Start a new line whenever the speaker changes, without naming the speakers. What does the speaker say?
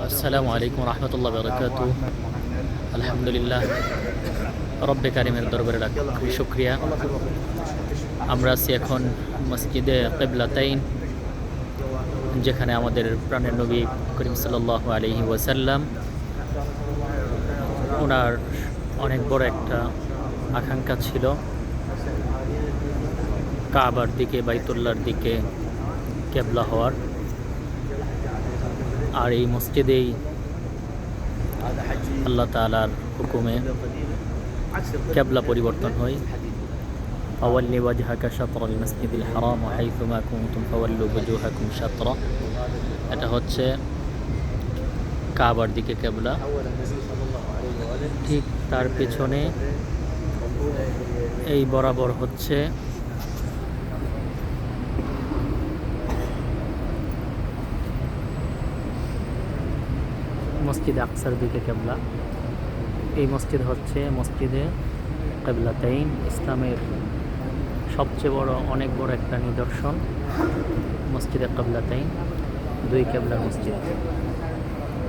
আসসালামু আলাইকুম রহমতুল্লাহ বরকাতু। আলহামদুলিল্লাহ, রব্বে কারিমের দরবারে লাখ শুক্রিয়া। আমরা আছি এখন মসজিদে কিবলাতাইন, যেখানে আমাদের প্রাণের নবী করিম সাল্লাল্লাহু আলাইহি ওয়াসাল্লাম ওনার অনেক বড় একটা আকাঙ্ক্ষা ছিল কাবার দিকে, বাইতুল্লাহর দিকে কেবলা হওয়ার। আর এই মসজিদেই আল্লাহ তাআলার হুকুমে কেবলা পরিবর্তন হয়। ফাওয়াল্লি ওয়াজহাকা শাতরাল মাসজিদিল হারাম ওয়া হাইথুমা কুনতুম ফাওয়াল্লু ওয়াজুহাকুম শাতরা। এটা হচ্ছে কাবার দিকে কেবলা। ঠিক তার পেছনে এই বরাবর হচ্ছে মসজিদ আকসার দিকে কেবলা। এই মসজিদ হচ্ছে মসজিদে কিবলাতাইন, ইসলামের সবচেয়ে বড়, অনেক বড় একটা নিদর্শন মসজিদে কিবলাতাইন, দুই কেবলার মসজিদ।